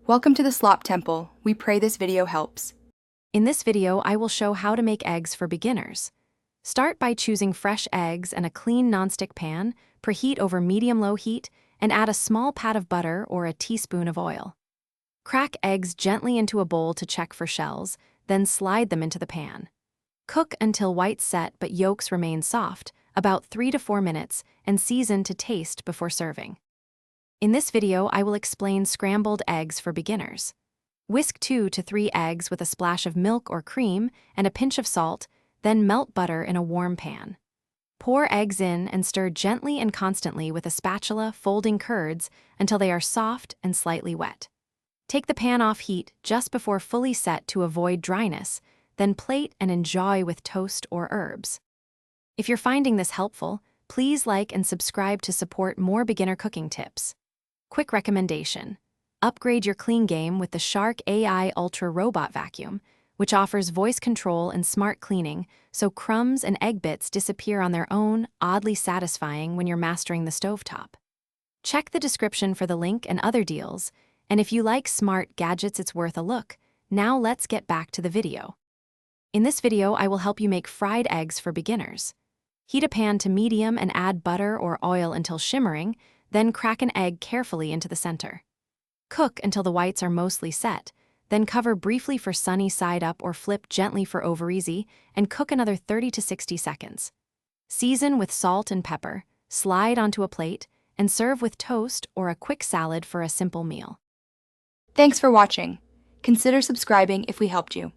Welcome to the Slop Temple. We pray this video helps. In this video, I will show how to make eggs for beginners. Start by choosing fresh eggs and a clean nonstick pan, preheat over medium-low heat, and add a small pat of butter or a teaspoon of oil. Crack eggs gently into a bowl to check for shells, then slide them into the pan. Cook until whites set but yolks remain soft, about 3 to 4 minutes, and season to taste before serving. In this video, I will explain scrambled eggs for beginners. Whisk 2 to 3 eggs with a splash of milk or cream and a pinch of salt, then melt butter in a warm pan. Pour eggs in and stir gently and constantly with a spatula, folding curds until they are soft and slightly wet. Take the pan off heat just before fully set to avoid dryness, then plate and enjoy with toast or herbs. If you're finding this helpful, please like and subscribe to support more beginner cooking tips. Quick recommendation: upgrade your clean game with the Shark AI Ultra Robot Vacuum, which offers voice control and smart cleaning, so crumbs and egg bits disappear on their own, oddly satisfying when you're mastering the stovetop. Check the description for the link and other deals, and if you like smart gadgets, it's worth a look. Now let's get back to the video. In this video, I will help you make fried eggs for beginners. Heat a pan to medium and add butter or oil until shimmering, then crack an egg carefully into the center. Cook until the whites are mostly set, then cover briefly for sunny side up or flip gently for over easy, and cook another 30 to 60 seconds. Season with salt and pepper, slide onto a plate, and serve with toast or a quick salad for a simple meal. Thanks for watching. Consider subscribing if we helped you.